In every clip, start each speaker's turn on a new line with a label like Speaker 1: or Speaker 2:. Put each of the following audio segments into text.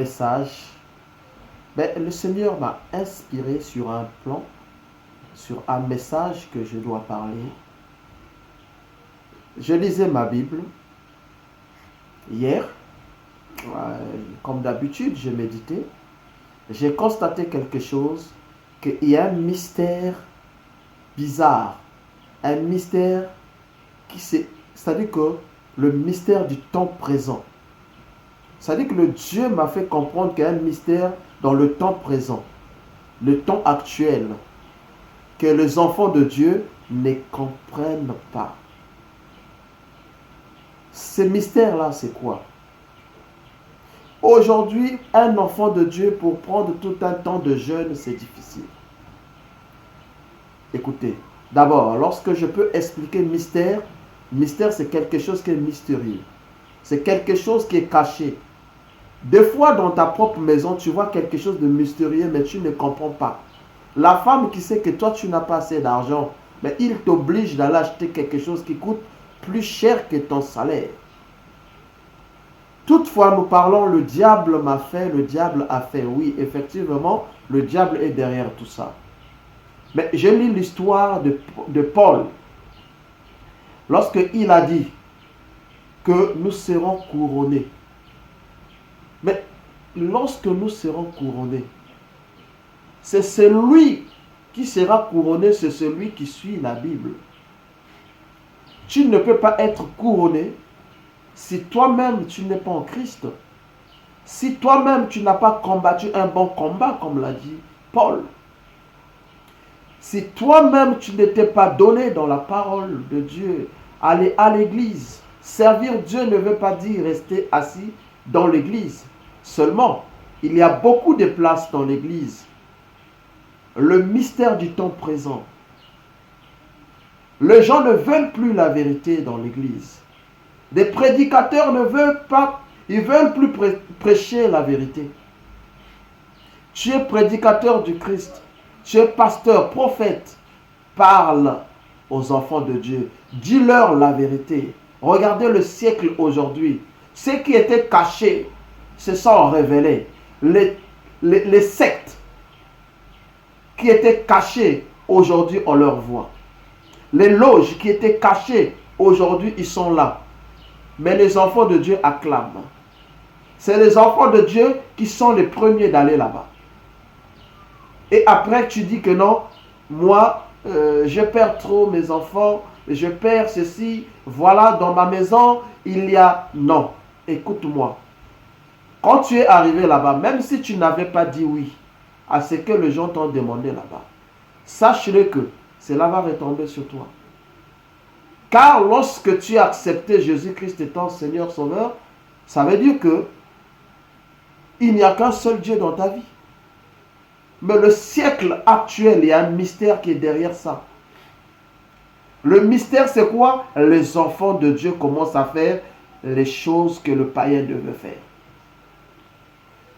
Speaker 1: message, le Seigneur m'a inspiré sur un plan, sur un message que je dois parler. Je lisais ma Bible hier, comme d'habitude, je méditais. J'ai constaté quelque chose, qu'il y a un mystère bizarre, un mystère c'est-à-dire que le mystère du temps présent. C'est-à-dire que le Dieu m'a fait comprendre qu'il y a un mystère dans le temps présent, le temps actuel, que les enfants de Dieu ne comprennent pas. Ce mystère-là, c'est quoi? Aujourd'hui, un enfant de Dieu, pour prendre tout un temps de jeûne, c'est difficile. Écoutez, d'abord, lorsque je peux expliquer mystère, mystère c'est quelque chose qui est mystérieux. C'est quelque chose qui est caché. Des fois, dans ta propre maison, tu vois quelque chose de mystérieux, mais tu ne comprends pas. La femme qui sait que toi, tu n'as pas assez d'argent, mais il t'oblige d'aller acheter quelque chose qui coûte plus cher que ton salaire. Toutefois, nous parlons, le diable m'a fait, le diable a fait. Oui, effectivement, le diable est derrière tout ça. Mais je lis l'histoire de Paul. Lorsqu'il a dit que nous serons couronnés. Mais lorsque nous serons couronnés, c'est celui qui sera couronné, c'est celui qui suit la Bible. Tu ne peux pas être couronné si toi-même tu n'es pas en Christ. Si toi-même tu n'as pas combattu un bon combat, comme l'a dit Paul. Si toi-même tu ne t'es pas donné dans la parole de Dieu, aller à l'église. Servir Dieu ne veut pas dire rester assis dans l'église. Seulement, il y a beaucoup de places dans l'église. Le mystère du temps présent. Les gens ne veulent plus la vérité dans l'église. Les prédicateurs ne veulent pas, ils veulent plus prêcher la vérité. Tu es prédicateur du Christ. Tu es pasteur, prophète. Parle aux enfants de Dieu. Dis-leur la vérité. Regardez le siècle aujourd'hui. Ce qui était caché se sont révélés. Les sectes qui étaient cachées, aujourd'hui on leur voit. Les loges qui étaient cachées, aujourd'hui ils sont là. Mais les enfants de Dieu acclament. C'est les enfants de Dieu qui sont les premiers d'aller là-bas. Et après tu dis que non, moi je perds trop mes enfants, je perds ceci, voilà, dans ma maison il y a... Non, écoute-moi. Quand tu es arrivé là-bas, même si tu n'avais pas dit oui à ce que les gens t'ont demandé là-bas, sache-le que cela va retomber sur toi. Car lorsque tu as accepté Jésus-Christ étant Seigneur Sauveur, ça veut dire que il n'y a qu'un seul Dieu dans ta vie. Mais le siècle actuel, il y a un mystère qui est derrière ça. Le mystère, c'est quoi? Les enfants de Dieu commencent à faire les choses que le païen devait faire.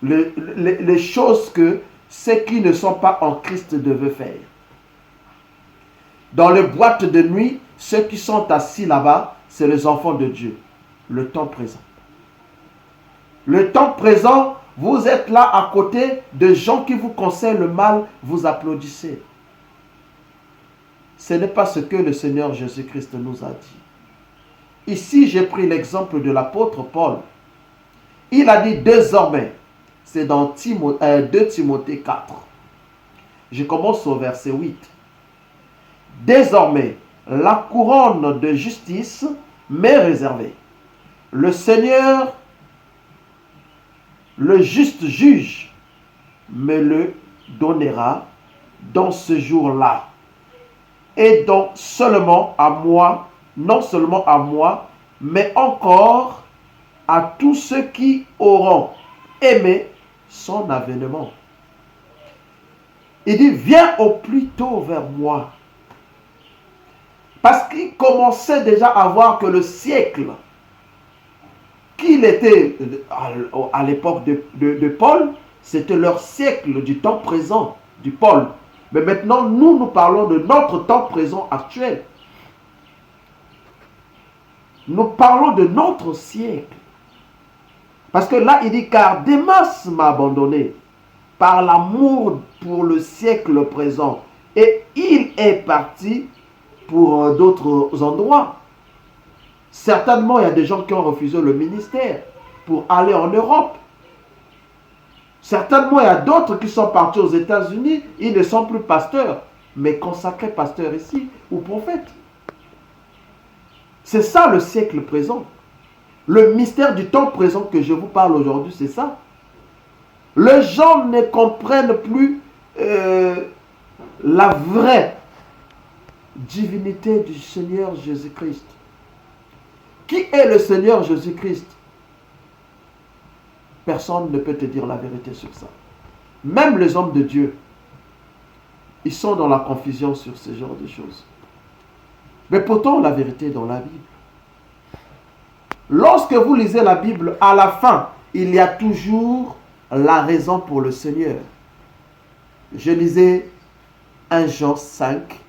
Speaker 1: Les choses que ceux qui ne sont pas en Christ devaient faire. Dans les boîtes de nuit, ceux qui sont assis là-bas, c'est les enfants de Dieu. Le temps présent. Le temps présent, vous êtes là à côté de gens qui vous conseillent le mal, vous applaudissez. Ce n'est pas ce que le Seigneur Jésus-Christ nous a dit. Ici, j'ai pris l'exemple de l'apôtre Paul. Il a dit désormais, c'est dans 2 Timothée 4. Je commence au verset 8. Désormais, la couronne de justice m'est réservée. Le Seigneur, le juste juge, me le donnera dans ce jour-là. Et donc seulement à moi, non seulement à moi, mais encore à tous ceux qui auront aimé son avènement. Il dit, viens au plus tôt vers moi. Parce qu'il commençait déjà à voir que le siècle qu'il était à l'époque de Paul, c'était leur siècle du temps présent, du Paul. Mais maintenant, nous parlons de notre temps présent actuel. Nous parlons de notre siècle. Parce que là, il dit, car Démas m'a abandonné par l'amour pour le siècle présent. Et il est parti pour d'autres endroits. Certainement, il y a des gens qui ont refusé le ministère pour aller en Europe. Certainement, il y a d'autres qui sont partis aux États-Unis. Ils ne sont plus pasteurs, mais consacrés pasteurs ici ou prophètes. C'est ça le siècle présent. Le mystère du temps présent que je vous parle aujourd'hui, c'est ça. Les gens ne comprennent plus la vraie divinité du Seigneur Jésus-Christ. Qui est le Seigneur Jésus-Christ? Personne ne peut te dire la vérité sur ça. Même les hommes de Dieu, ils sont dans la confusion sur ce genre de choses. Mais pourtant, la vérité est dans la Bible. Lorsque vous lisez la Bible, à la fin, il y a toujours la raison pour le Seigneur. Je lisais 1 Jean 5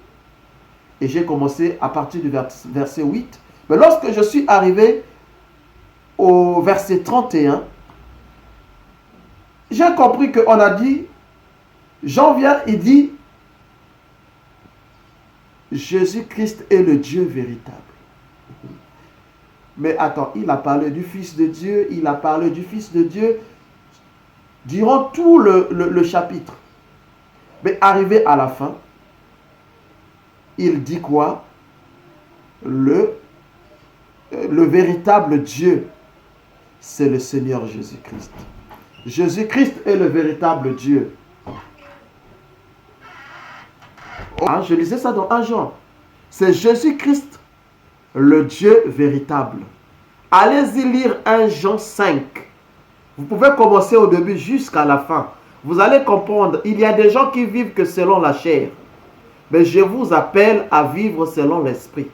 Speaker 1: et j'ai commencé à partir du verset 8. Mais lorsque je suis arrivé au verset 31, j'ai compris qu'on a dit, Jean vient, il dit, Jésus-Christ est le Dieu véritable. Mais attends, il a parlé du Fils de Dieu, il a parlé du Fils de Dieu durant tout le chapitre. Mais arrivé à la fin, il dit quoi? Le véritable Dieu, c'est le Seigneur Jésus-Christ. Jésus-Christ est le véritable Dieu. Je lisais ça dans 1 Jean. C'est Jésus-Christ, le Dieu véritable. Allez-y lire 1 Jean 5. Vous pouvez commencer au début jusqu'à la fin. Vous allez comprendre, il y a des gens qui vivent que selon la chair. Mais je vous appelle à vivre selon l'esprit.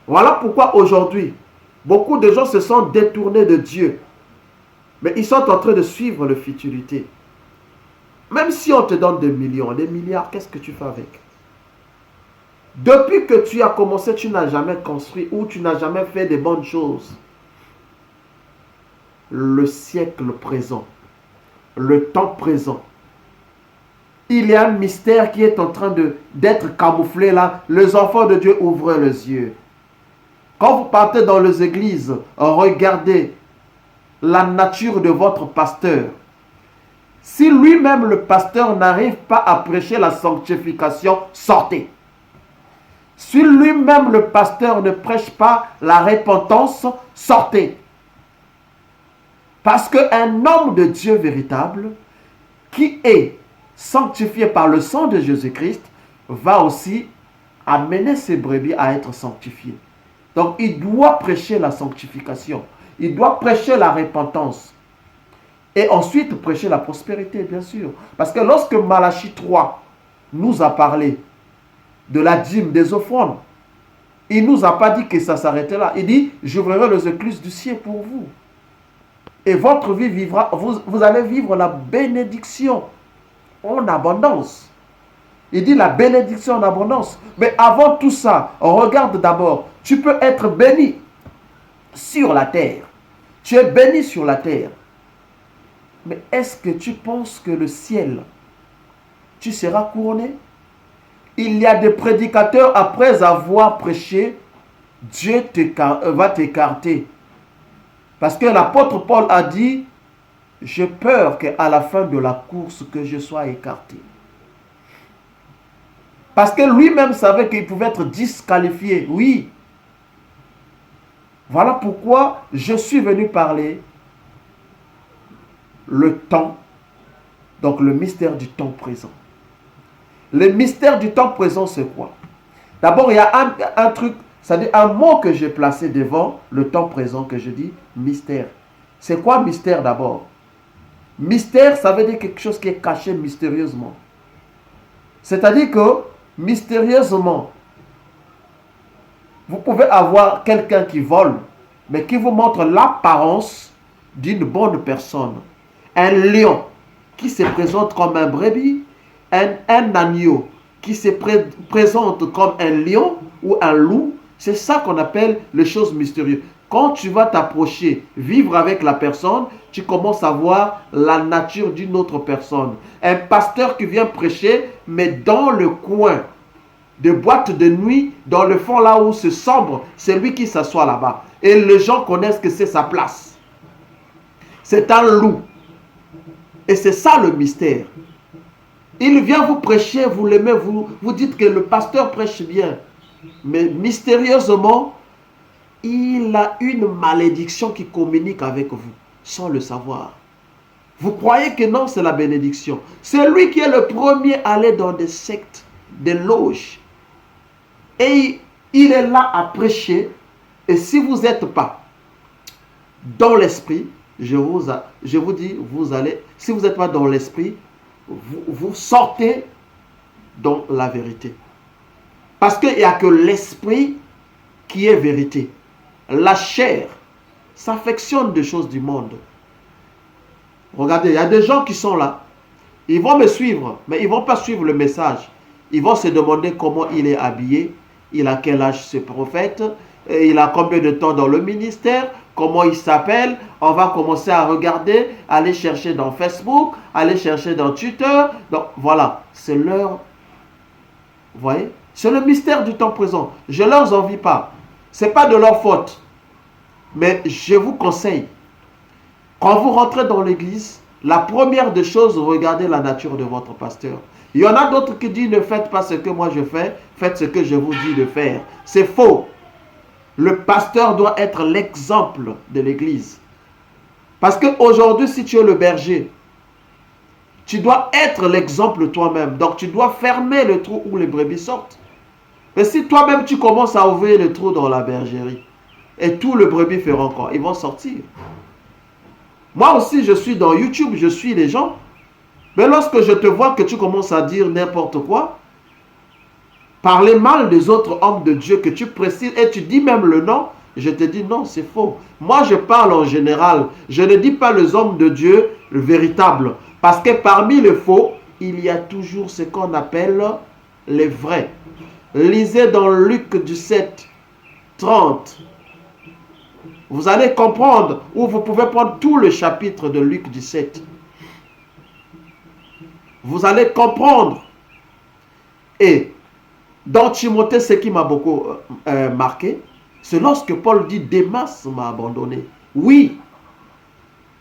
Speaker 1: Voilà pourquoi aujourd'hui, beaucoup de gens se sont détournés de Dieu. Mais ils sont en train de suivre la futilité. Même si on te donne des millions, des milliards, qu'est-ce que tu fais avec? Depuis que tu as commencé, tu n'as jamais construit ou tu n'as jamais fait de bonnes choses. Le siècle présent, le temps présent, il y a un mystère qui est en train d'être camouflé là. Les enfants de Dieu ouvrent les yeux. Quand vous partez dans les églises, regardez la nature de votre pasteur. Si lui-même, le pasteur, n'arrive pas à prêcher la sanctification, sortez. Si lui-même, le pasteur, ne prêche pas la repentance, sortez. Parce qu'un homme de Dieu véritable, qui est sanctifié par le sang de Jésus-Christ, va aussi amener ses brebis à être sanctifiées. Donc, il doit prêcher la sanctification. Il doit prêcher la repentance. Et ensuite, prêcher la prospérité, bien sûr. Parce que lorsque Malachie 3 nous a parlé de la dîme des offrandes, il ne nous a pas dit que ça s'arrêtait là. Il dit, j'ouvrirai les écluses du ciel pour vous. Et votre vie vivra, vous allez vivre la bénédiction en abondance. Il dit la bénédiction en abondance. Mais avant tout ça, regarde d'abord, tu peux être béni sur la terre. Tu es béni sur la terre. Mais est-ce que tu penses que le ciel, tu seras couronné? Il y a des prédicateurs, après avoir prêché, Dieu va t'écarter. Parce que l'apôtre Paul a dit, j'ai peur qu'à la fin de la course, que je sois écarté. Parce que lui-même savait qu'il pouvait être disqualifié. Oui. Voilà pourquoi je suis venu parler le temps, donc le mystère du temps présent. Le mystère du temps présent, c'est quoi? D'abord, il y a un truc, c'est-à-dire un mot que j'ai placé devant le temps présent, que je dis mystère. C'est quoi mystère d'abord? Mystère, ça veut dire quelque chose qui est caché mystérieusement. C'est-à-dire que, mystérieusement, vous pouvez avoir quelqu'un qui vole, mais qui vous montre l'apparence d'une bonne personne. Un lion qui se présente comme un brebis, un agneau qui se présente comme un lion ou un loup, c'est ça qu'on appelle les choses mystérieuses. Quand tu vas t'approcher, vivre avec la personne, tu commences à voir la nature d'une autre personne. Un pasteur qui vient prêcher, mais dans le coin de boîte de nuit, dans le fond là où c'est sombre, c'est lui qui s'assoit là-bas. Et les gens connaissent que c'est sa place. C'est un loup. Et c'est ça le mystère. Il vient vous prêcher, vous l'aimez, vous dites que le pasteur prêche bien. Mais mystérieusement, il a une malédiction qui communique avec vous, sans le savoir. Vous croyez que non, c'est la bénédiction. C'est lui qui est le premier à aller dans des sectes, des loges. Et il est là à prêcher. Et si vous n'êtes pas dans l'esprit, je vous dis, vous allez, si vous n'êtes pas dans l'esprit, vous sortez dans la vérité. Parce qu'il n'y a que l'esprit qui est vérité. La chair s'affectionne des choses du monde. Regardez, il y a des gens qui sont là. Ils vont me suivre, mais ils ne vont pas suivre le message. Ils vont se demander comment il est habillé, il a quel âge ce prophète, il a combien de temps dans le ministère, comment il s'appelle. On va commencer à regarder, aller chercher dans Facebook, aller chercher dans Twitter. Donc voilà, c'est leur... Vous voyez? C'est le mystère du temps présent. Je ne leur envie pas. Ce n'est pas de leur faute. Mais je vous conseille, quand vous rentrez dans l'église, la première des choses, regardez la nature de votre pasteur. Il y en a d'autres qui disent ne faites pas ce que moi je fais, faites ce que je vous dis de faire. C'est faux. Le pasteur doit être l'exemple de l'église. Parce qu'aujourd'hui, si tu es le berger, tu dois être l'exemple toi-même. Donc tu dois fermer le trou où les brebis sortent. Mais si toi-même tu commences à ouvrir le trou dans la bergerie, et tous les brebis feront quoi? Ils vont sortir. Moi aussi, je suis dans YouTube, je suis les gens. Mais lorsque je te vois que tu commences à dire n'importe quoi, parler mal des autres hommes de Dieu que tu précises et tu dis même le nom, je te dis non, c'est faux. Moi, je parle en général. Je ne dis pas les hommes de Dieu le véritable. Parce que parmi les faux, il y a toujours ce qu'on appelle les vrais. Lisez dans Luc 17, 30. Vous allez comprendre, ou vous pouvez prendre tout le chapitre de Luc 17. Vous allez comprendre. Et dans Timothée, ce qui m'a beaucoup marqué, c'est lorsque Paul dit Démas m'a abandonné. Oui,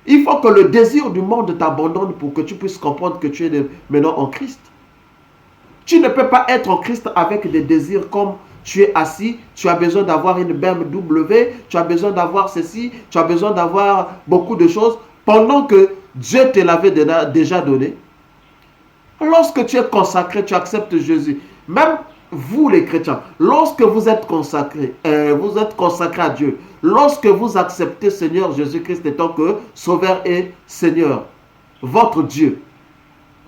Speaker 1: il faut que le désir du monde t'abandonne pour que tu puisses comprendre que tu es maintenant en Christ. Tu ne peux pas être en Christ avec des désirs comme tu es assis, tu as besoin d'avoir une BMW, tu as besoin d'avoir ceci, tu as besoin d'avoir beaucoup de choses, pendant que Dieu te l'avait déjà donné. Lorsque tu es consacré, tu acceptes Jésus. Même vous les chrétiens, lorsque vous êtes consacrés à Dieu, lorsque vous acceptez Seigneur Jésus-Christ en tant que Sauveur et Seigneur, votre Dieu,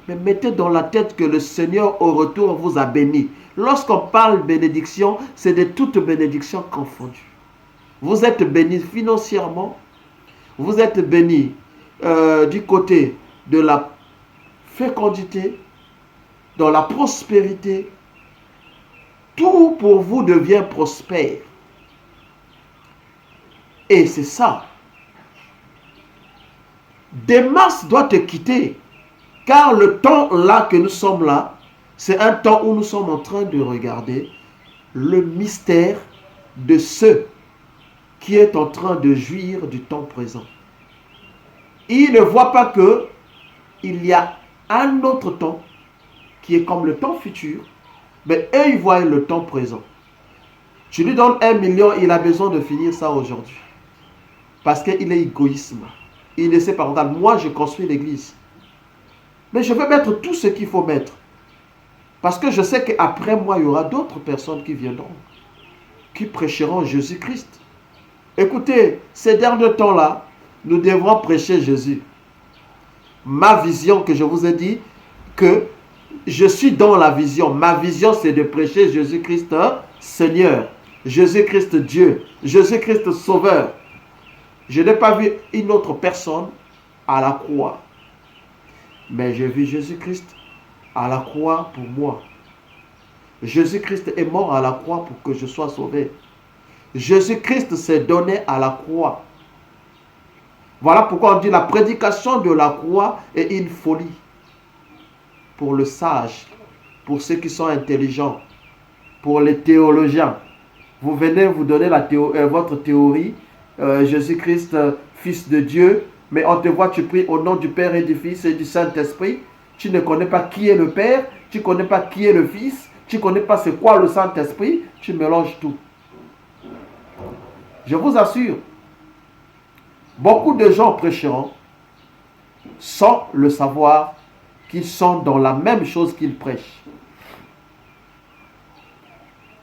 Speaker 1: mais mettez dans la tête que le Seigneur au retour vous a béni. Lorsqu'on parle bénédiction, c'est de toute bénédiction confondue. Vous êtes bénis financièrement, vous êtes bénis du côté de la fécondité, dans la prospérité. Tout pour vous devient prospère. Et c'est ça. Démas doit te quitter. Car le temps là que nous sommes là, c'est un temps où nous sommes en train de regarder le mystère de ce qui est en train de jouir du temps présent. Il ne voit pas que il y a un autre temps qui est comme le temps futur, mais eux, ils voient le temps présent. Tu lui donnes 1 million, il a besoin de finir ça aujourd'hui. Parce qu'il est égoïsme. Il ne sait pas, regarde, moi je construis l'église. Mais je vais mettre tout ce qu'il faut mettre. Parce que je sais qu'après moi, il y aura d'autres personnes qui viendront, qui prêcheront Jésus-Christ. Écoutez, ces derniers temps-là, nous devrons prêcher Jésus. Ma vision que je vous ai dit, que je suis dans la vision. Ma vision, c'est de prêcher Jésus-Christ Seigneur, Jésus-Christ Dieu, Jésus-Christ Sauveur. Je n'ai pas vu une autre personne à la croix. Mais j'ai vu Jésus-Christ à la croix pour moi. Jésus-Christ est mort à la croix pour que je sois sauvé. Jésus-Christ s'est donné à la croix. Voilà pourquoi on dit la prédication de la croix est une folie pour le sage, pour ceux qui sont intelligents, pour les théologiens. Vous venez vous donner votre théorie, Jésus-Christ, Fils de Dieu, mais on te voit, tu pries au nom du Père et du Fils et du Saint-Esprit. Tu ne connais pas qui est le Père, tu ne connais pas qui est le Fils, tu ne connais pas c'est quoi le Saint-Esprit, tu mélanges tout. Je vous assure, beaucoup de gens prêcheront sans le savoir qu'ils sont dans la même chose qu'ils prêchent.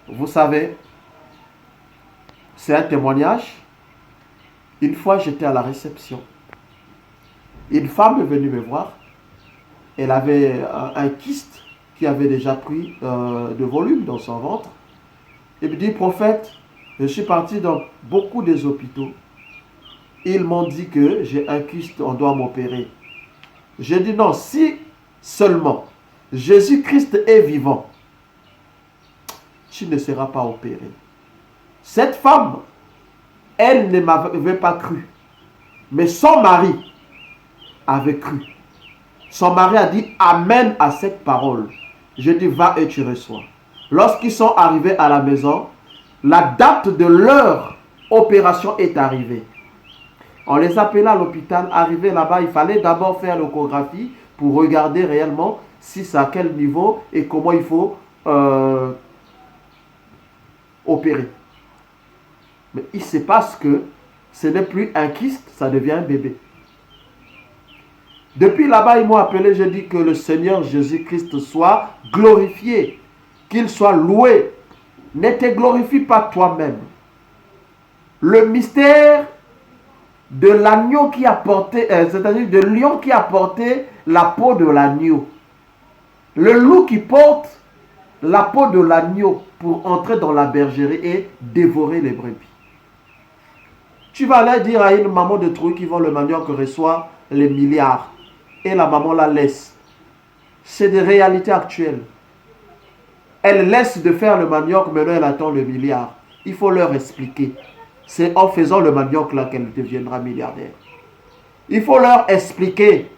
Speaker 1: Vous savez, c'est un témoignage. Une fois, j'étais à la réception. Une femme est venue me voir. Elle avait un kyste qui avait déjà pris de volume dans son ventre. Elle me dit, prophète, je suis parti dans beaucoup des hôpitaux. Ils m'ont dit que j'ai un kyste, on doit m'opérer. J'ai dit non, si seulement Jésus-Christ est vivant, tu ne seras pas opéré. Cette femme, elle ne m'avait pas cru. Mais son mari avait cru. Son mari a dit amen à cette parole. Je dis va et tu reçois. Lorsqu'ils sont arrivés à la maison, la date de leur opération est arrivée. On les appela à l'hôpital. Arrivé là-bas, il fallait d'abord faire l'échographie pour regarder réellement si c'est à quel niveau et comment il faut opérer. Mais il se passe que ce n'est plus un kyste, ça devient un bébé. Depuis là-bas, ils m'ont appelé, je dis que le Seigneur Jésus-Christ soit glorifié, qu'il soit loué. Ne te glorifie pas toi-même. Le mystère de l'agneau qui a porté, c'est-à-dire de lion qui a porté la peau de l'agneau. Le loup qui porte la peau de l'agneau pour entrer dans la bergerie et dévorer les brebis. Tu vas aller dire à une maman de trucs qui vend le manioc reçoit les milliards. Et la maman la laisse. C'est des réalités actuelles. Elle laisse de faire le manioc, maintenant elle attend le milliard. Il faut leur expliquer. C'est en faisant le manioc là qu'elle deviendra milliardaire. Il faut leur expliquer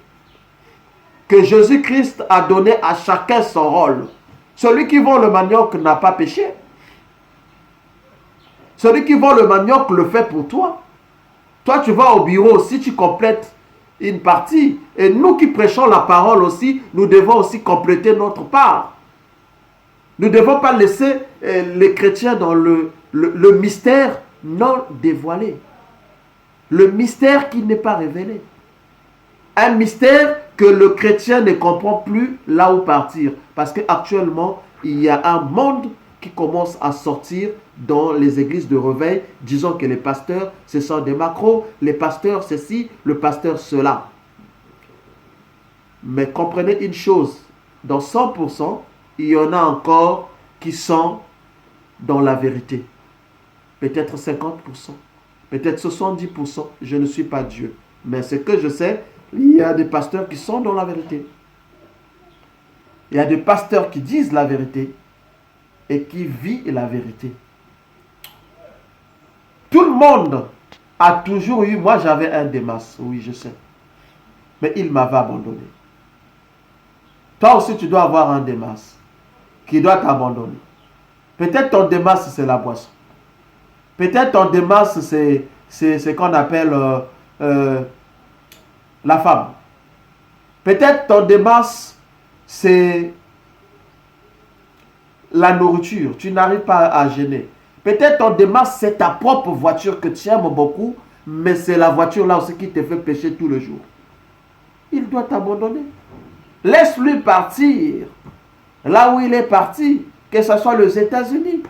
Speaker 1: que Jésus-Christ a donné à chacun son rôle. Celui qui vend le manioc n'a pas péché. Celui qui vend le manioc le fait pour toi. Toi, tu vas au bureau aussi, tu complètes une partie. Et nous qui prêchons la parole aussi, nous devons aussi compléter notre part. Nous ne devons pas laisser les chrétiens dans le mystère non dévoilé. Le mystère qui n'est pas révélé. Un mystère que le chrétien ne comprend plus là où partir. Parce qu'actuellement, il y a un monde qui commence à sortir dans les églises de réveil. Disons que les pasteurs, ce sont des macros. Les pasteurs, ceci, le pasteur, cela. Mais comprenez une chose. Dans 100%, il y en a encore qui sont dans la vérité. Peut-être 50%. Peut-être 70%. Je ne suis pas Dieu. Mais ce que je sais, il y a des pasteurs qui sont dans la vérité. Il y a des pasteurs qui disent la vérité et qui vivent la vérité. Tout le monde a toujours eu... Moi, j'avais un Démas, oui, je sais. Mais il m'avait abandonné. Toi aussi, tu dois avoir un Démas qui doit t'abandonner. Peut-être ton Démas, c'est la boisson. Peut-être ton Démas, c'est ce qu'on appelle la femme. Peut-être ton Démas, c'est la nourriture. Tu n'arrives pas à gêner. Peut-être ton Démas, c'est ta propre voiture que tu aimes beaucoup, mais c'est la voiture là aussi qui te fait pécher tout le jour. Il doit t'abandonner. Laisse-lui partir là où il est parti, que ce soit les États-Unis,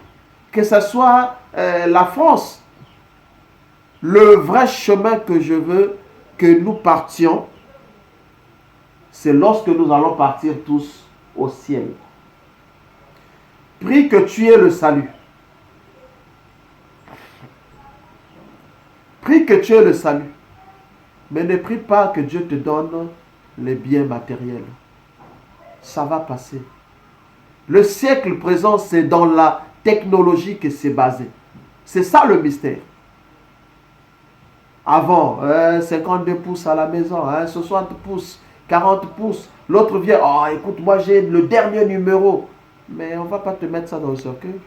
Speaker 1: que ce soit la France. Le vrai chemin que je veux que nous partions, c'est lorsque nous allons partir tous au ciel. Prie que tu aies le salut. Prie que tu aies le salut. Mais ne prie pas que Dieu te donne les biens matériels. Ça va passer. Le siècle présent, c'est dans la technologie que c'est basé. C'est ça le mystère. Avant, 52 pouces à la maison, 60 pouces, 40 pouces. L'autre vient, oh écoute, moi j'ai le dernier numéro. Mais on ne va pas te mettre ça dans le cercueil.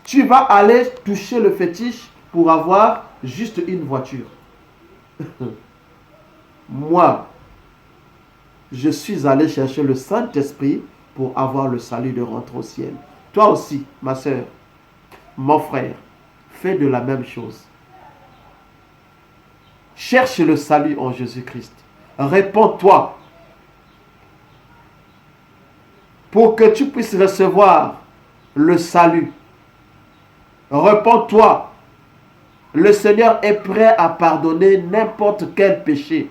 Speaker 1: Tu vas aller toucher le fétiche pour avoir juste une voiture. Moi, je suis allé chercher le Saint-Esprit pour avoir le salut de rentrer au ciel. Toi aussi, ma soeur, mon frère, fais de la même chose. Cherche le salut en Jésus-Christ. Réponds-toi pour que tu puisses recevoir le salut. Réponds-toi. Le Seigneur est prêt à pardonner n'importe quel péché.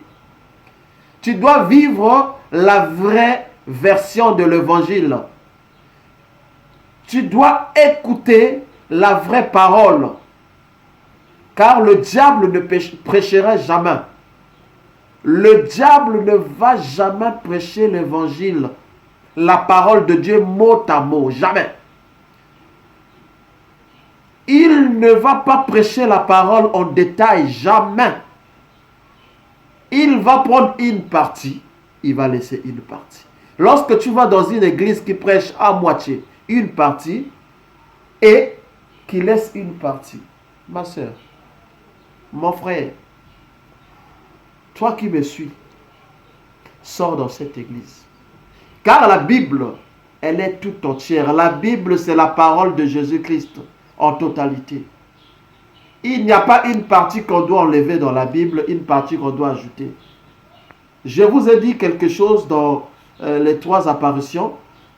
Speaker 1: Tu dois vivre la vraie version de l'évangile. Tu dois écouter la vraie parole. Car le diable ne prêchera jamais. Le diable ne va jamais prêcher l'évangile. La parole de Dieu mot à mot. Jamais. Il ne va pas prêcher la parole en détail. Jamais. Il va prendre une partie. Il va laisser une partie. Lorsque tu vas dans une église qui prêche à moitié une partie et qui laisse une partie, ma soeur, mon frère, toi qui me suis, sors dans cette église. Car la Bible, elle est tout entière. La Bible, c'est la parole de Jésus-Christ en totalité. Il n'y a pas une partie qu'on doit enlever dans la Bible, une partie qu'on doit ajouter. Je vous ai dit quelque chose dans les 3 apparitions,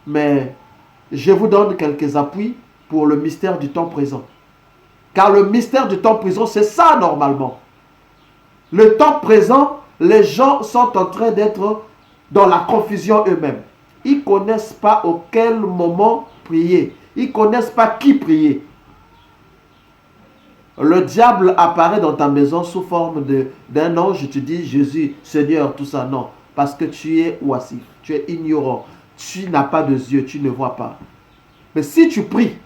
Speaker 1: mais je vous donne quelques appuis pour le mystère du temps présent. Car le mystère du temps présent, c'est ça normalement. Le temps présent, les gens sont en train d'être dans la confusion eux-mêmes. Ils ne connaissent pas auquel moment prier. Ils ne connaissent pas qui prier. Le diable apparaît dans ta maison sous forme d'un ange. Je te dis Jésus, Seigneur, tout ça. Non, parce que tu es oisif, tu es ignorant. Tu n'as pas de yeux, tu ne vois pas. Mais si tu pries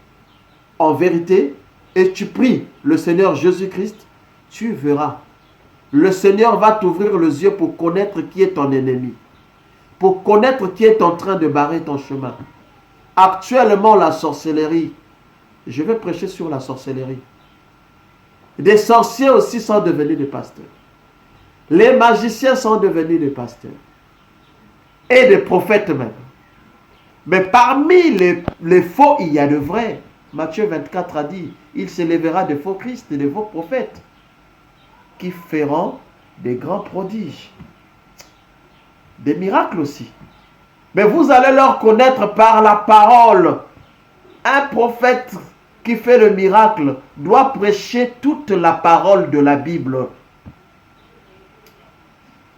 Speaker 1: en vérité et tu pries le Seigneur Jésus-Christ, tu verras. Le Seigneur va t'ouvrir les yeux pour connaître qui est ton ennemi. Pour connaître qui est en train de barrer ton chemin. Actuellement, la sorcellerie. Je vais prêcher sur la sorcellerie. Des sorciers aussi sont devenus des pasteurs. Les magiciens sont devenus des pasteurs. Et des prophètes même. Mais parmi les faux, il y a de vrais. Matthieu 24 a dit, il s'élèvera de faux Christ et de faux prophètes qui feront des grands prodiges. Des miracles aussi. Mais vous allez leur connaître par la parole. Un prophète qui fait le miracle doit prêcher toute la parole de la Bible.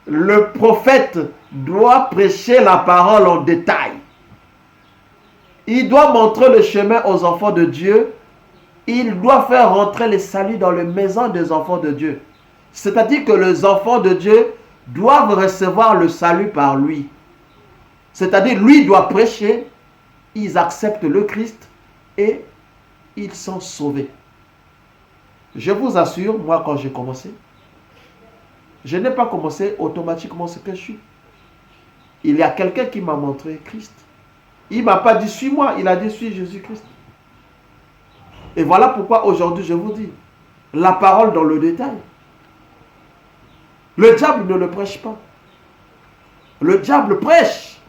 Speaker 1: Le prophète doit prêcher la parole en détail. Il doit montrer le chemin aux enfants de Dieu. Il doit faire rentrer les saluts dans les maisons des enfants de Dieu. C'est-à-dire que les enfants de Dieu doivent recevoir le salut par lui. C'est-à-dire lui doit prêcher, ils acceptent le Christ et ils sont sauvés. Je vous assure, moi quand j'ai commencé, je n'ai pas commencé automatiquement ce que je suis. Il y a quelqu'un qui m'a montré Christ. Il ne m'a pas dit suis-moi, il a dit suis Jésus-Christ. Et voilà pourquoi aujourd'hui je vous dis, la parole dans le détail. Le diable ne le prêche pas. Le diable prêche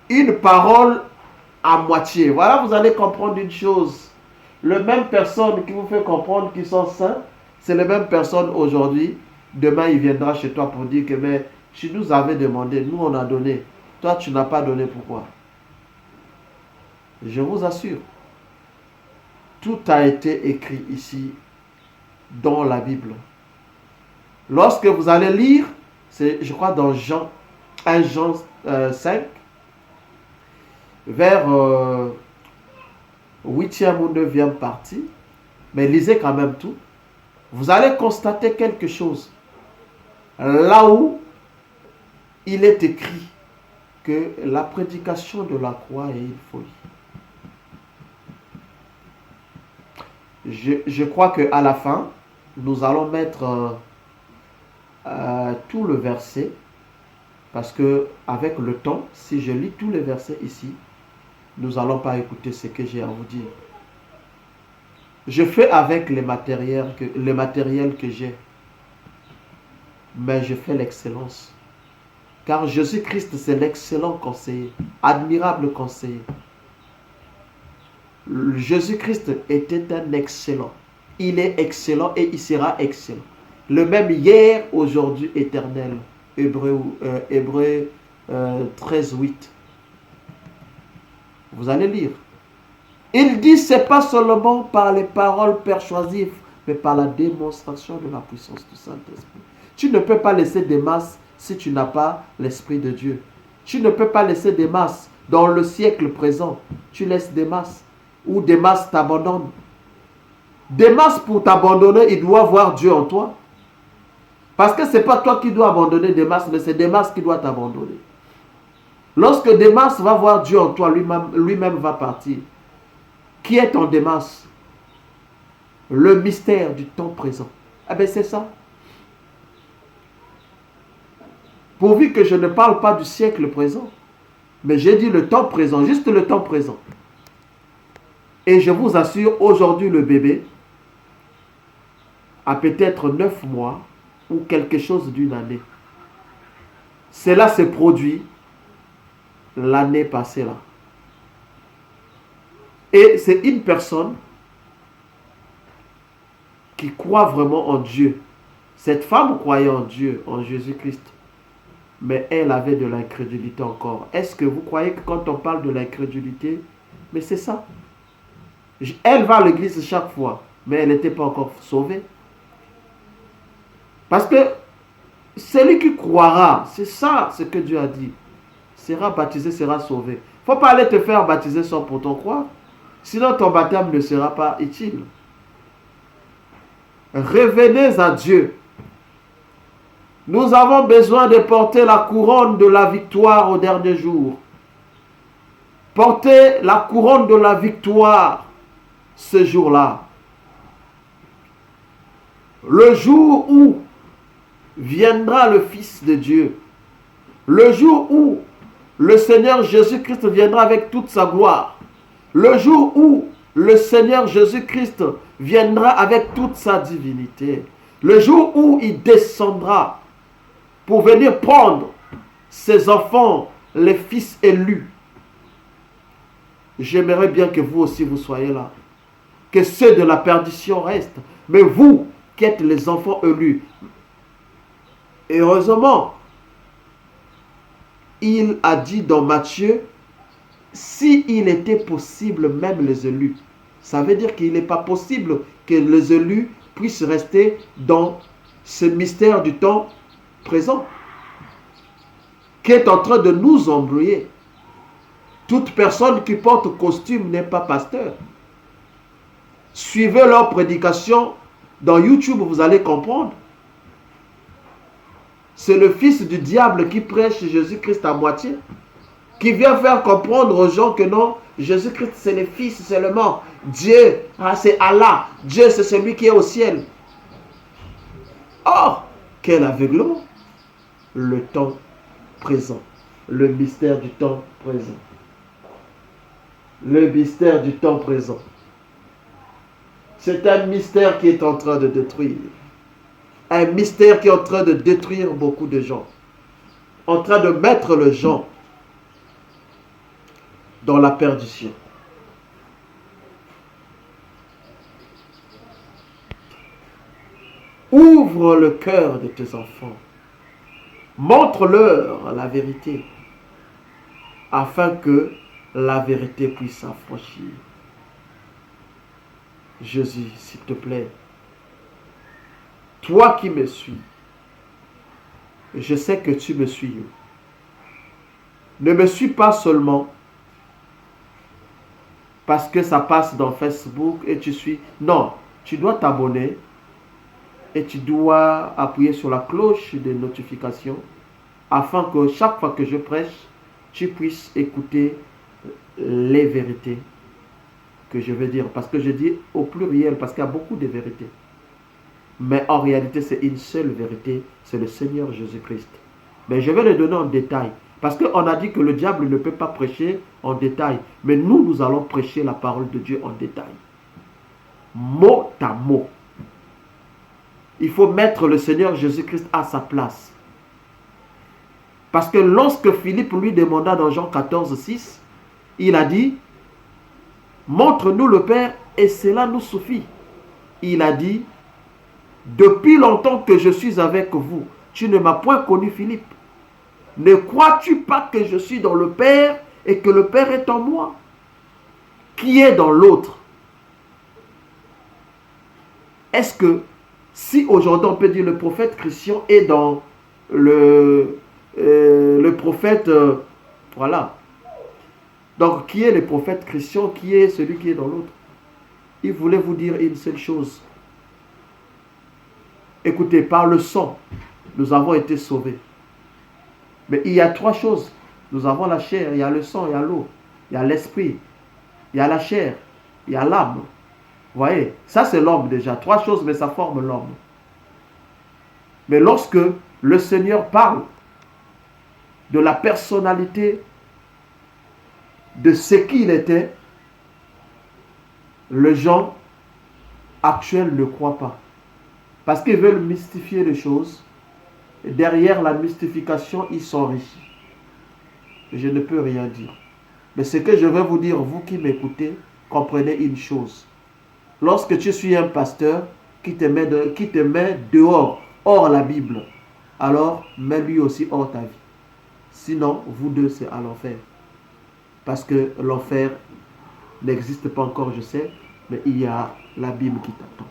Speaker 1: une parole à moitié. Voilà, vous allez comprendre une chose. La même personne qui vous fait comprendre qu'ils sont saints, c'est la même personne aujourd'hui. Demain, il viendra chez toi pour dire que mais, tu nous avais demandé, nous on a donné. Toi, tu n'as pas donné, pourquoi? Je vous assure, tout a été écrit ici dans la Bible. Lorsque vous allez lire, c'est, je crois dans Jean 1 Jean 5, vers 8e ou 9e partie, mais lisez quand même tout, vous allez constater quelque chose. Là où il est écrit que la prédication de la croix est une folie. je crois qu'à la fin, nous allons mettre tout le verset. Parce que avec le temps, si je lis tous les versets ici, nous n'allons pas écouter ce que j'ai à vous dire. Je fais avec les matériels que j'ai. Mais je fais l'excellence. Car Jésus-Christ, c'est l'excellent conseiller, admirable conseiller. Jésus-Christ était un excellent. Il est excellent et il sera excellent. Le même hier, aujourd'hui, éternel. Hébreux 13, 8. Vous allez lire. Il dit, c'est pas seulement par les paroles persuasives, mais par la démonstration de la puissance du Saint-Esprit. Tu ne peux pas laisser des masses si tu n'as pas l'Esprit de Dieu. Tu ne peux pas laisser des masses. Dans le siècle présent, tu laisses des masses. Ou des masses t'abandonnent. Des masses pour t'abandonner, il doit voir Dieu en toi. Parce que ce n'est pas toi qui dois abandonner des masses, mais c'est des masses qui doivent t'abandonner. Lorsque Démas va voir Dieu en toi, lui-même va partir. Qui est ton Démas? Le mystère du temps présent. Eh bien, c'est ça. Pourvu que je ne parle pas du siècle présent, mais j'ai dit le temps présent, juste le temps présent. Et je vous assure, aujourd'hui, le bébé a peut-être 9 mois ou quelque chose d'une année. Cela se produit l'année passée là. Et c'est une personne qui croit vraiment en Dieu. Cette femme croyait en Dieu, en Jésus-Christ. Mais elle avait de l'incrédulité encore. Est-ce que vous croyez que quand on parle de l'incrédulité, mais c'est ça. Elle va à l'église chaque fois, mais elle n'était pas encore sauvée. Parce que celui qui croira, c'est ça ce que Dieu a dit, sera baptisé, sera sauvé. Il ne faut pas aller te faire baptiser sans pourtant croire. Sinon ton baptême ne sera pas utile. Revenez à Dieu. Nous avons besoin de porter la couronne de la victoire au dernier jour. Portez la couronne de la victoire ce jour-là. Le jour où viendra le Fils de Dieu. Le jour où le Seigneur Jésus-Christ viendra avec toute sa gloire. Le jour où le Seigneur Jésus-Christ viendra avec toute sa divinité. Le jour où il descendra pour venir prendre ses enfants, les fils élus. J'aimerais bien que vous aussi vous soyez là. Que ceux de la perdition restent. Mais vous qui êtes les enfants élus, heureusement, il a dit dans Matthieu, s'il était possible, même les élus. Ça veut dire qu'il n'est pas possible que les élus puissent rester dans ce mystère du temps présent, qui est en train de nous embrouiller. Toute personne qui porte costume n'est pas pasteur. Suivez leur prédication dans YouTube, vous allez comprendre. C'est le fils du diable qui prêche Jésus-Christ à moitié, qui vient faire comprendre aux gens que non, Jésus-Christ c'est le Fils seulement. Dieu, c'est Allah. Dieu c'est celui qui est au ciel. Or, quel aveuglement! Le temps présent. Le mystère du temps présent. Le mystère du temps présent. C'est un mystère qui est en train de détruire. Un mystère qui est en train de détruire beaucoup de gens. En train de mettre les gens dans la perdition. Ouvre le cœur de tes enfants. Montre-leur la vérité, afin que la vérité puisse s'affranchir. Jésus, s'il te plaît, toi qui me suis, je sais que tu me suis. Ne me suis pas seulement parce que ça passe dans Facebook et tu suis. Non, tu dois t'abonner et tu dois appuyer sur la cloche de notification afin que chaque fois que je prêche, tu puisses écouter les vérités que je vais dire, parce que je dis au pluriel, parce qu'il y a beaucoup de vérités. Mais en réalité, c'est une seule vérité, c'est le Seigneur Jésus-Christ. Mais je vais le donner en détail. Parce qu'on a dit que le diable ne peut pas prêcher en détail. Mais nous, nous allons prêcher la parole de Dieu en détail. Mot à mot. Il faut mettre le Seigneur Jésus-Christ à sa place. Parce que lorsque Philippe lui demanda dans Jean 14, 6, il a dit, montre-nous le Père et cela nous suffit. Il a dit, depuis longtemps que je suis avec vous, tu ne m'as point connu, Philippe. Ne crois-tu pas que je suis dans le Père et que le Père est en moi? Qui est dans l'autre? Est-ce que si aujourd'hui on peut dire le prophète Christian est dans le prophète, voilà. Donc qui est le prophète Christian? Qui est celui qui est dans l'autre? Il voulait vous dire une seule chose. Écoutez, par le sang, nous avons été sauvés. Mais il y a trois choses. Nous avons la chair, il y a le sang, il y a l'eau, il y a l'esprit, il y a la chair, il y a l'âme. Vous voyez, ça c'est l'homme déjà. Trois choses, mais ça forme l'homme. Mais lorsque le Seigneur parle de la personnalité, de ce qu'il était, les gens actuels ne croient pas. Parce qu'ils veulent mystifier les choses. Et derrière la mystification, ils s'enrichissent. Je ne peux rien dire. Mais ce que je vais vous dire, vous qui m'écoutez, comprenez une chose. Lorsque tu suis un pasteur qui te met dehors, hors la Bible, alors mets lui aussi hors ta vie. Sinon, vous deux, c'est à l'enfer. Parce que l'enfer n'existe pas encore, je sais, mais il y a l'abîme qui t'attend.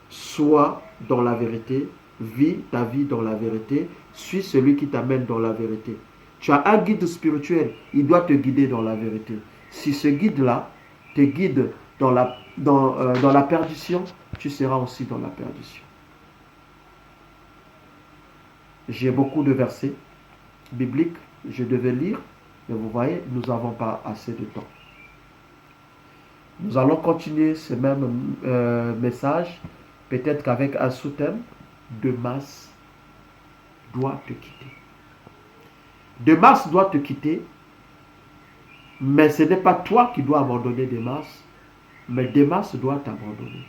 Speaker 1: Sois dans la vérité, vis ta vie dans la vérité, suis celui qui t'amène dans la vérité. Tu as un guide spirituel, il doit te guider dans la vérité. Si ce guide-là te guide dans la perdition, tu seras aussi dans la perdition. J'ai beaucoup de versets bibliques, je devais lire, mais vous voyez, nous n'avons pas assez de temps. Nous allons continuer ce même message, peut-être qu'avec un sous-thème, Demas doit te quitter. Demas doit te quitter, mais ce n'est pas toi qui dois abandonner Demas, mais Demas doit t'abandonner.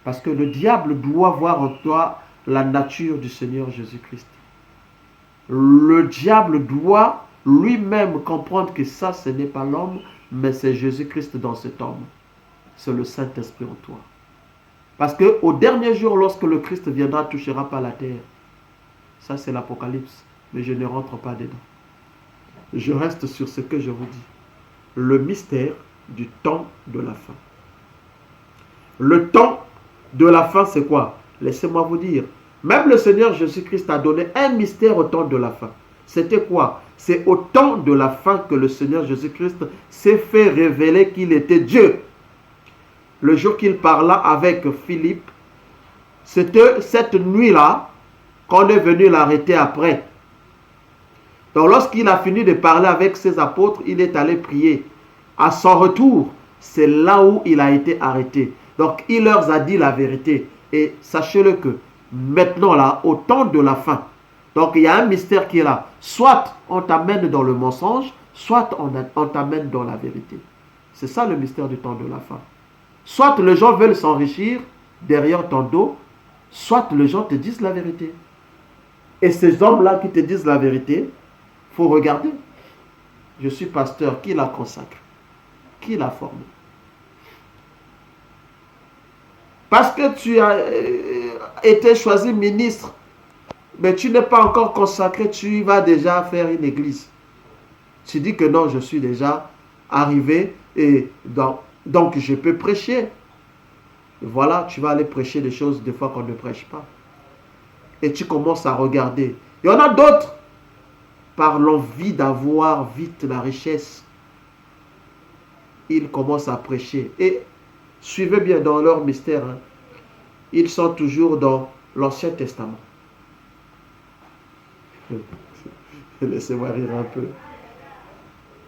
Speaker 1: Parce que le diable doit voir en toi la nature du Seigneur Jésus-Christ. Le diable doit lui-même comprendre que ça, ce n'est pas l'homme, mais c'est Jésus-Christ dans cet homme. C'est le Saint-Esprit en toi. Parce qu'au dernier jour, lorsque le Christ viendra, touchera pas la terre. Ça, c'est l'Apocalypse. Mais je ne rentre pas dedans. Je reste sur ce que je vous dis. Le mystère du temps de la fin. Le temps de la fin, c'est quoi? Laissez-moi vous dire. Même le Seigneur Jésus-Christ a donné un mystère au temps de la fin. C'était quoi? C'est au temps de la fin que le Seigneur Jésus-Christ s'est fait révéler qu'il était Dieu. Le jour qu'il parla avec Philippe, c'était cette nuit-là qu'on est venu l'arrêter après. Donc lorsqu'il a fini de parler avec ses apôtres, il est allé prier. À son retour, c'est là où il a été arrêté. Donc il leur a dit la vérité. Et sachez-le que maintenant là, au temps de la fin, donc il y a un mystère qui est là. Soit on t'amène dans le mensonge, soit on t'amène dans la vérité. C'est ça le mystère du temps de la fin. Soit les gens veulent s'enrichir derrière ton dos, soit les gens te disent la vérité. Et ces hommes-là qui te disent la vérité, il faut regarder. Je suis pasteur, qui l'a consacré? Qui l'a formé? Parce que tu as été choisi ministre, mais tu n'es pas encore consacré, tu vas déjà faire une église. Tu dis que non, je suis déjà arrivé et donc je peux prêcher. Voilà, tu vas aller prêcher des choses des fois qu'on ne prêche pas. Et tu commences à regarder. Il y en a d'autres, par l'envie d'avoir vite la richesse, ils commencent à prêcher. Et suivez bien dans leur mystère, hein, ils sont toujours dans l'Ancien Testament. Laissez-moi rire un peu.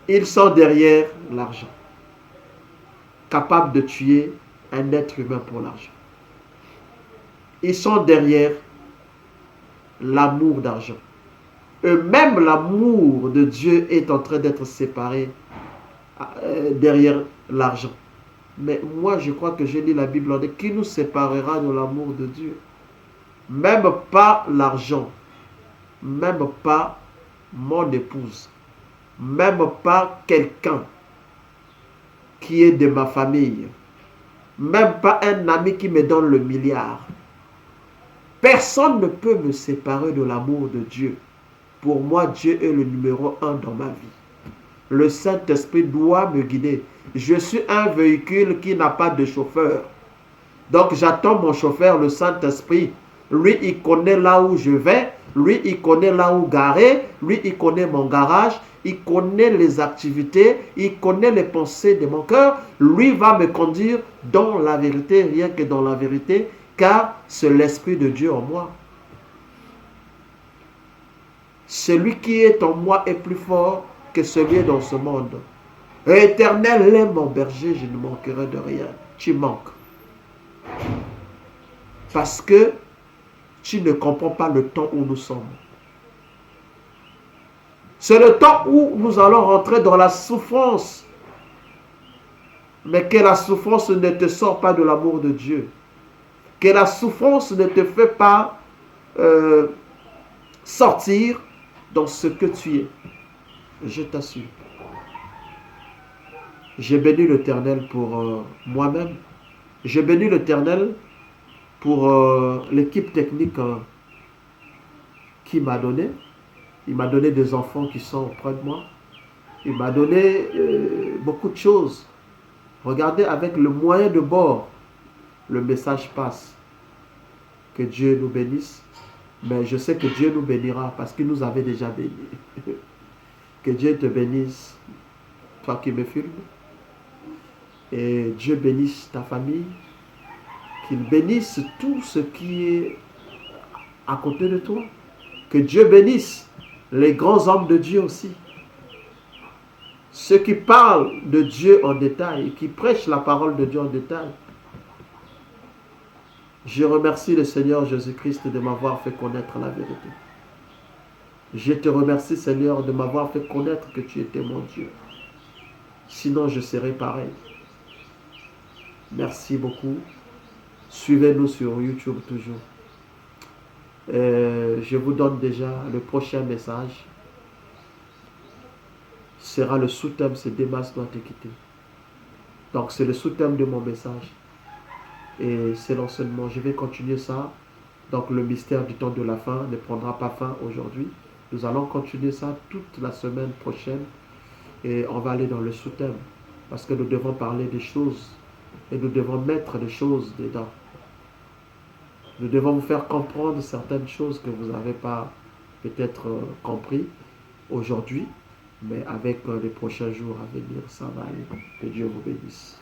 Speaker 1: Ils sont derrière l'argent, capables de tuer un être humain pour l'argent. Ils sont derrière l'amour d'argent. Même l'amour de Dieu est en train d'être séparé derrière l'argent. Mais moi, je crois que je lis la Bible, on dit qui nous séparera de l'amour de Dieu? Même pas l'argent, même pas mon épouse, même pas quelqu'un qui est de ma famille, même pas un ami qui me donne le milliard. Personne ne peut me séparer de l'amour de Dieu. Pour moi, Dieu est le numéro 1 dans ma vie. Le Saint-Esprit doit me guider. Je suis un véhicule qui n'a pas de chauffeur. Donc j'attends mon chauffeur, le Saint-Esprit. Lui, il connaît là où je vais. Lui, il connaît là où garer. Lui, il connaît mon garage. Il connaît les activités. Il connaît les pensées de mon cœur. Lui va me conduire dans la vérité, rien que dans la vérité, car c'est l'Esprit de Dieu en moi. Celui qui est en moi est plus fort que celui dans ce monde. Éternel est mon berger, je ne manquerai de rien. Tu manques. Parce que tu ne comprends pas le temps où nous sommes. C'est le temps où nous allons rentrer dans la souffrance. Mais que la souffrance ne te sort pas de l'amour de Dieu. Que la souffrance ne te fait pas sortir dans ce que tu es. Je t'assure. J'ai béni l'Éternel pour moi-même. J'ai béni l'Éternel pour l'équipe technique qui m'a donné. Il m'a donné des enfants qui sont auprès de moi. Il m'a donné beaucoup de choses. Regardez, avec le moyen de bord, le message passe. Que Dieu nous bénisse. Mais je sais que Dieu nous bénira parce qu'il nous avait déjà bénis. Que Dieu te bénisse, toi qui me filmes. Et Dieu bénisse ta famille. Qu'il bénisse tout ce qui est à côté de toi. Que Dieu bénisse les grands hommes de Dieu aussi. Ceux qui parlent de Dieu en détail, qui prêchent la parole de Dieu en détail. Je remercie le Seigneur Jésus-Christ de m'avoir fait connaître la vérité. Je te remercie, Seigneur, de m'avoir fait connaître que tu étais mon Dieu. Sinon, je serais pareil. Merci beaucoup. Suivez-nous sur YouTube toujours. Je vous donne déjà le prochain message. Sera le sous-thème, c'est Démas doit te quitter. Donc, c'est le sous-thème de mon message. Et c'est l'enseignement. Je vais continuer ça. Donc, le mystère du temps de la fin ne prendra pas fin aujourd'hui. Nous allons continuer ça toute la semaine prochaine. Et on va aller dans le sous-thème. Parce que nous devons parler des choses. Et nous devons mettre des choses dedans. Nous devons vous faire comprendre certaines choses que vous n'avez pas peut-être compris aujourd'hui. Mais avec les prochains jours à venir, ça va aller. Que Dieu vous bénisse.